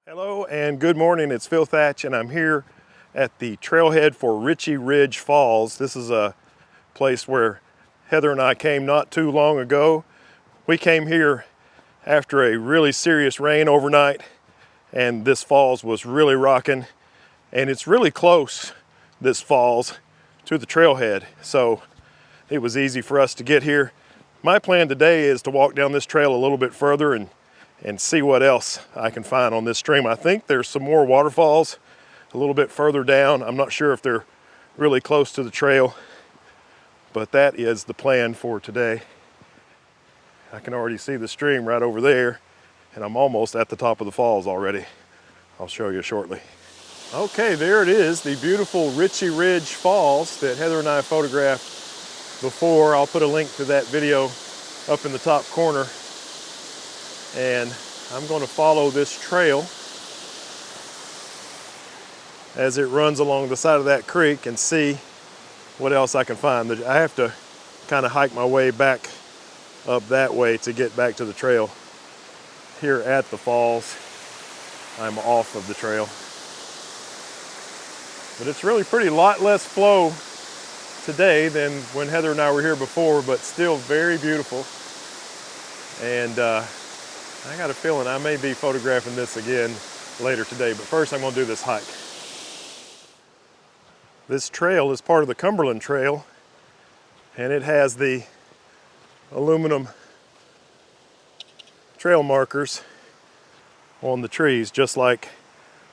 Hello and good morning. It's Phil Thatch and I'm here at the trailhead for Richey Ridge Falls. This is a place where Heather and I came not too long ago. We came here after a really serious rain overnight and this falls was really rocking, and it's really close, this falls, to the trailhead, so it was easy for us to get here. My plan today is to walk down this trail a little bit further and see what else I can find on this stream. I think there's some more waterfalls a little bit further down. I'm not sure if they're really close to the trail, but that is the plan for today. I can already see the stream right over there, and I'm almost at the top of the falls already. I'll show you shortly. Okay, there it is, the beautiful Richey Ridge Falls that Heather and I photographed before. I'll put a link to that video up in the top corner. And I'm going to follow this trail as it runs along the side of that creek and see what else I can find. I have to kind of hike my way back up that way to get back to the trail. Here at the falls, I'm off of the trail. But it's really pretty, lot less flow today than when Heather and I were here before, but still very beautiful. And I got a feeling I may be photographing this again later today, but first I'm going to do this hike. This trail is part of the Cumberland Trail, and it has the aluminum trail markers on the trees, just like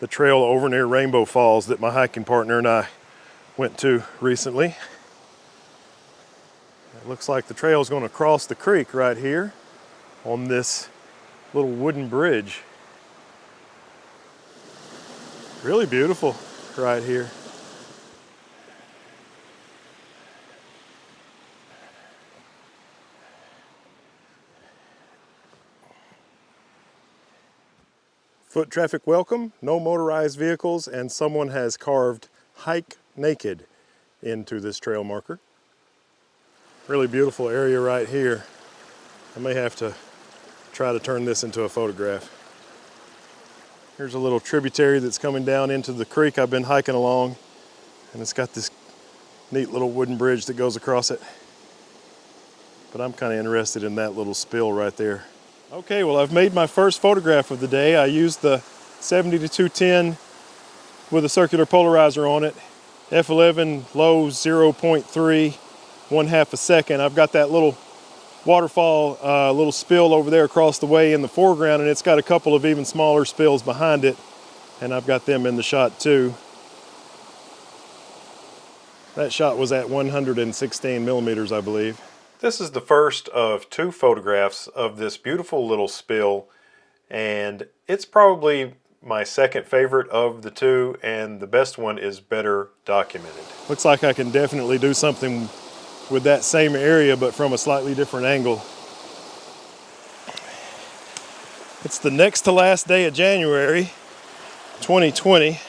the trail over near Rainbow Falls that my hiking partner and I went to recently. It looks like the trail is going to cross the creek right here on this little wooden bridge. Really beautiful right here. Foot traffic welcome, no motorized vehicles, and someone has carved "hike naked" into this trail marker. Really beautiful area right here. I may have to try to turn this into a photograph. Here's a little tributary that's coming down into the creek I've been hiking along, and it's got this neat little wooden bridge that goes across it. But I'm kind of interested in that little spill right there. Okay, well, I've made my first photograph of the day. I used the 70-210 with a circular polarizer on it, f11 low 0.3, 1/2 a second. I've got that little waterfall, little spill over there across the way in the foreground, and it's got a couple of even smaller spills behind it, and I've got them in the shot too. That shot was at 116 millimeters, I believe. This is the first of two photographs of this beautiful little spill, and it's probably my second favorite of the two, and the best one is better documented. Looks like I can definitely do something with that same area, but from a slightly different angle. It's the next to last day of January 2020,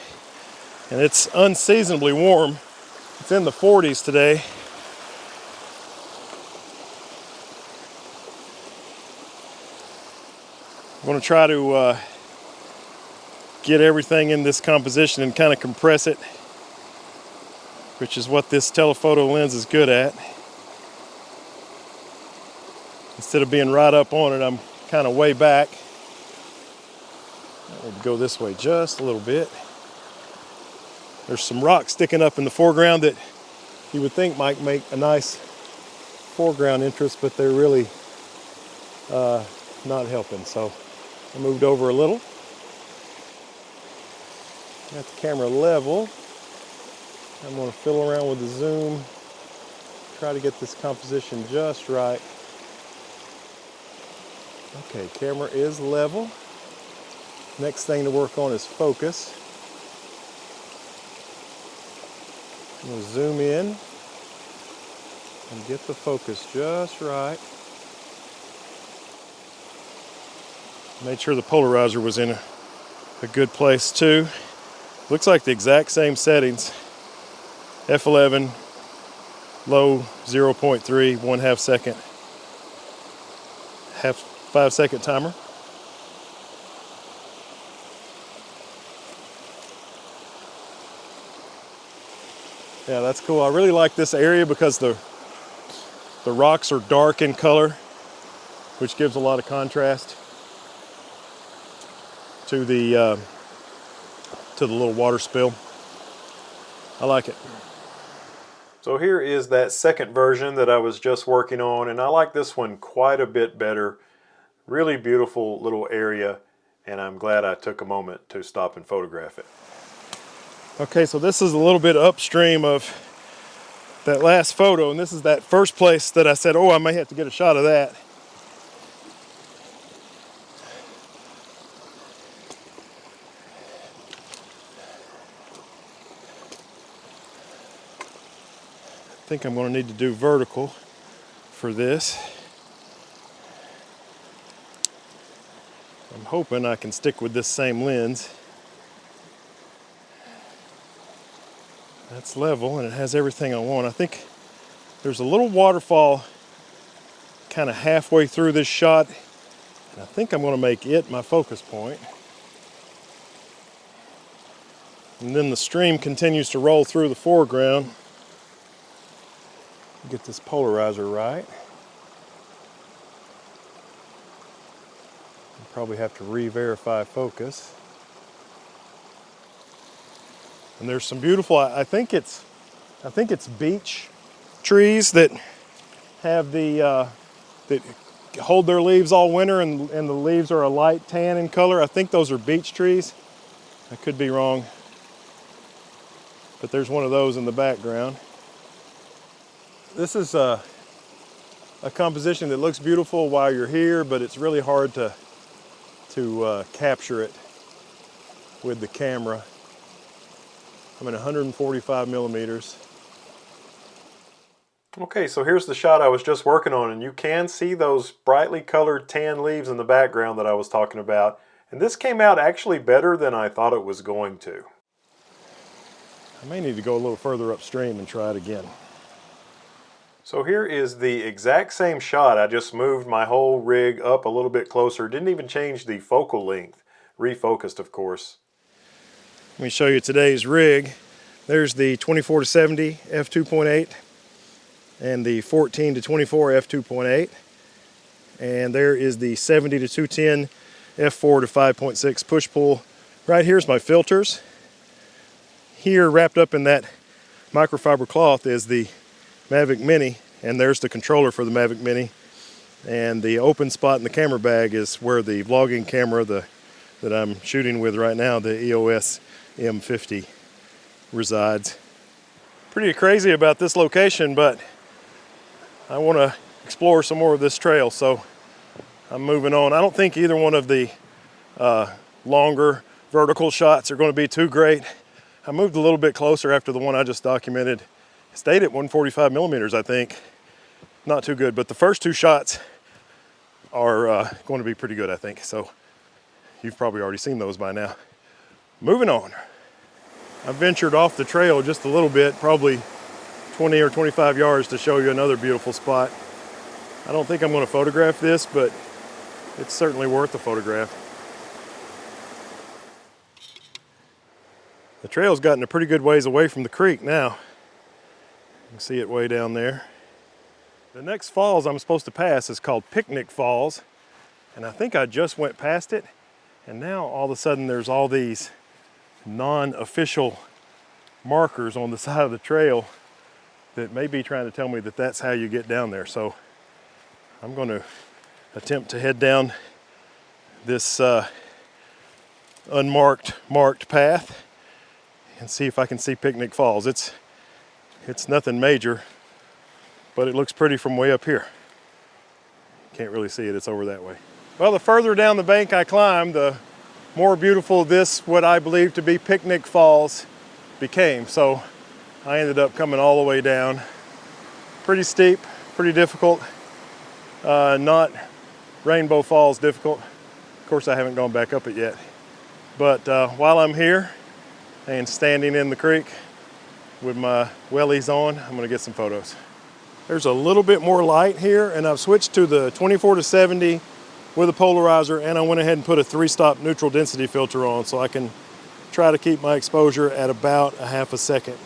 and it's unseasonably warm. It's in the 40s today. I'm going to try to get everything in this composition and kind of compress it, which is what this telephoto lens is good at. Instead of being right up on it, I'm kind of way back. I need to go this way just a little bit. There's some rocks sticking up in the foreground that you would think might make a nice foreground interest, but they're really not helping. So I moved over a little. Got the camera level. I'm going to fiddle around with the zoom, try to get this composition just right. Okay, camera is level. Next thing to work on is focus. I'm going to zoom in and get the focus just right. Made sure the polarizer was in a good place too. Looks like the exact same settings. f11, low 0.3, 1/2 second. 5 second timer. Yeah, that's cool. I really like this area because the rocks are dark in color, which gives a lot of contrast to the little water spill. I like it. So here is that second version that I was just working on, and I like this one quite a bit better. Really beautiful little area, and I'm glad I took a moment to stop and photograph it. Okay, so this is a little bit upstream of that last photo, and this is that first place that I said, oh, I may have to get a shot of that. I think I'm going to need to do vertical for this. I'm hoping I can stick with this same lens. That's level and it has everything I want. I think there's a little waterfall kind of halfway through this shot, and I think I'm going to make it my focus point. And then the stream continues to roll through the foreground. Get this polarizer right. I'll probably have to re-verify focus. And there's some beautiful, I think it's beech trees that have that hold their leaves all winter, and the leaves are a light tan in color. I think those are beech trees. I could be wrong, but there's one of those in the background. This is a composition that looks beautiful while you're here, but it's really hard to capture it with the camera. I'm at 145 millimeters. Okay, so here's the shot I was just working on, and you can see those brightly colored tan leaves in the background that I was talking about. And this came out actually better than I thought it was going to. I may need to go a little further upstream and try it again. So here is the exact same shot. I just moved my whole rig up a little bit closer. Didn't even change the focal length. Refocused, of course. Let me show you today's rig. There's the 24-70 f2.8 and the 14-24 f2.8. And there is the 70-210 f4 to 5.6 push-pull. Right here's my filters. Here, wrapped up in that microfiber cloth, is the Mavic Mini, and there's the controller for the Mavic Mini. And the open spot in the camera bag is where the vlogging camera that I'm shooting with right now, the EOS M50, resides. Pretty crazy about this location, but I want to explore some more of this trail, so I'm moving on. I don't think either one of the longer vertical shots are going to be too great. I moved a little bit closer after the one I just documented. Stayed at 145 millimeters, I think. Not too good, but the first two shots are going to be pretty good, I think. So you've probably already seen those by now. Moving on. I ventured off the trail just a little bit, probably 20 or 25 yards, to show you another beautiful spot. I don't think I'm going to photograph this, but it's certainly worth a photograph. The trail's gotten a pretty good ways away from the creek now. You can see it way down there. The next falls I'm supposed to pass is called Picnic Falls, and I think I just went past it, and now all of a sudden there's all these non-official markers on the side of the trail that may be trying to tell me that that's how you get down there. So I'm going to attempt to head down this marked path and see if I can see Picnic Falls. It's nothing major, but it looks pretty from way up here. Can't really see it, it's over that way. Well, the further down the bank I climbed, the more beautiful this, what I believe to be Picnic Falls, became. So I ended up coming all the way down. Pretty steep, pretty difficult. Not Rainbow Falls difficult. Of course, I haven't gone back up it yet. But while I'm here and standing in the creek with my wellies on, I'm gonna get some photos. There's a little bit more light here, and I've switched to the 24-70 with a polarizer, and I went ahead and put a 3-stop neutral density filter on so I can try to keep my exposure at about a half a second.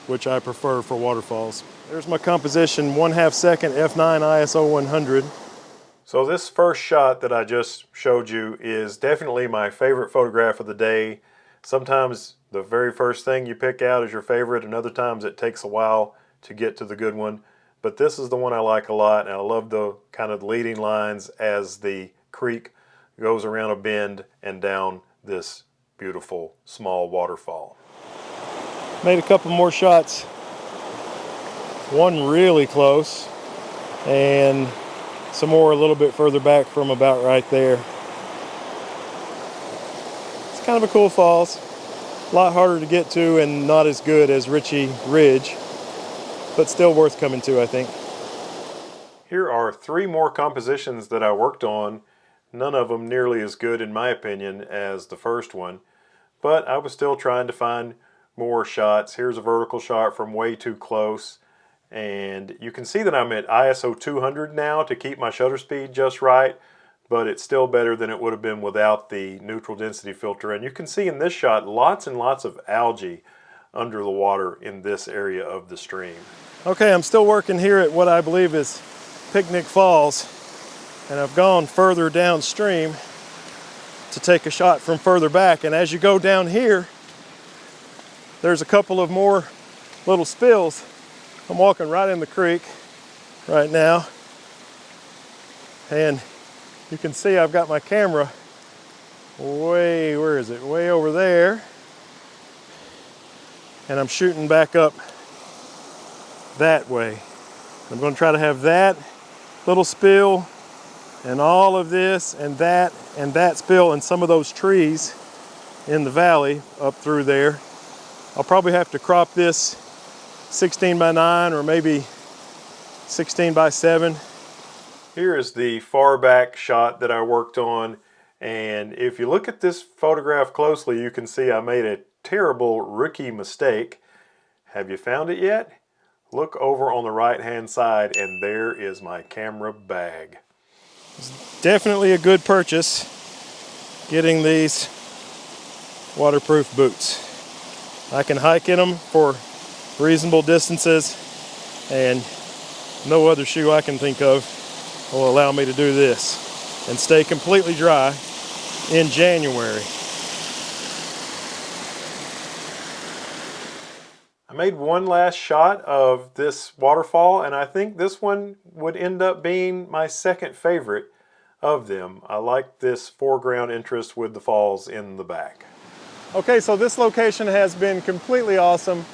which I prefer for waterfalls. There's my composition, 1/2 second f9 ISO 100. So this first shot that I just showed you is definitely my favorite photograph of the day. Sometimes the very first thing you pick out is your favorite, and other times it takes a while to get to the good one. But this is the one I like a lot, and I love the kind of leading lines as the creek goes around a bend and down this beautiful small waterfall. Made a couple more shots. One really close, and some more a little bit further back from about right there. It's kind of a cool falls. A lot harder to get to and not as good as Richey Ridge, but still worth coming to, I think. Here are 3 more compositions that I worked on. None of them nearly as good, in my opinion, as the first one, but I was still trying to find more shots. Here's a vertical shot from way too close, and you can see that I'm at ISO 200 now to keep my shutter speed just right, but it's still better than it would have been without the neutral density filter. And you can see in this shot lots and lots of algae under the water in this area of the stream. Okay, I'm still working here at what I believe is Picnic Falls, and I've gone further downstream to take a shot from further back. And as you go down here, there's a couple of more little spills. I'm walking right in the creek right now, and you can see I've got my camera way, where is it? Way over there, and I'm shooting back up that way. I'm going to try to have that little spill and all of this and that spill and some of those trees in the valley up through there. I'll probably have to crop this 16:9 or maybe 16:7. Here is the far back shot that I worked on, and if you look at this photograph closely, you can see I made a terrible rookie mistake. Have you found it yet? Look over on the right hand side, and there is my camera bag. It's definitely a good purchase getting these waterproof boots. I can hike in them for reasonable distances, and no other shoe I can think of will allow me to do this and stay completely dry in January. I made one last shot of this waterfall, and I think this one would end up being my second favorite of them. I like this foreground interest with the falls in the back. Okay, so this location has been completely awesome.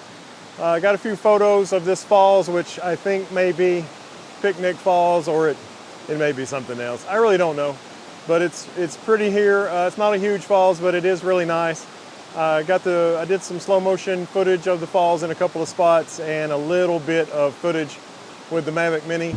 I got a few photos of this falls, which I think may be Picnic Falls, or it may be something else. I really don't know, but it's pretty here. It's not a huge falls, but it is really nice. I did some slow motion footage of the falls in a couple of spots and a little bit of footage with the Mavic Mini.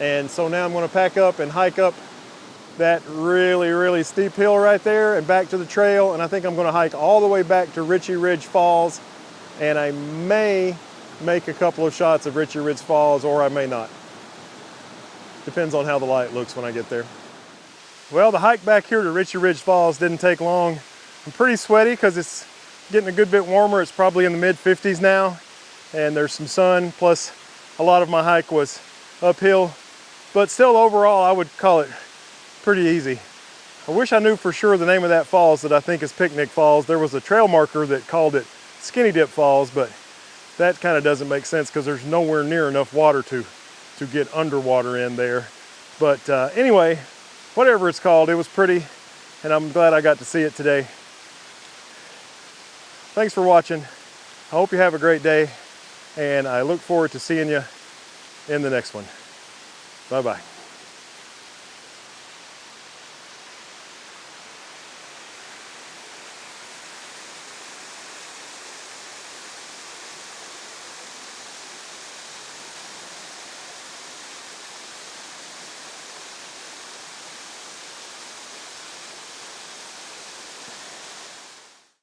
And so now I'm going to pack up and hike up that really steep hill right there and back to the trail. And I think I'm going to hike all the way back to Richey Ridge Falls. And I may make a couple of shots of Richey Ridge Falls, or I may not. Depends on how the light looks when I get there. Well, the hike back here to Richey Ridge Falls didn't take long. I'm pretty sweaty because it's getting a good bit warmer. It's probably in the mid-50s now, and there's some sun, plus a lot of my hike was uphill. But still, overall, I would call it pretty easy. I wish I knew for sure the name of that falls that I think is Picnic Falls. There was a trail marker that called it Skinny Dip Falls, but that kind of doesn't make sense because there's nowhere near enough water to get underwater in there. But anyway, whatever it's called, it was pretty, and I'm glad I got to see it today. Thanks for watching. I hope you have a great day, and I look forward to seeing you in the next one. Bye-bye.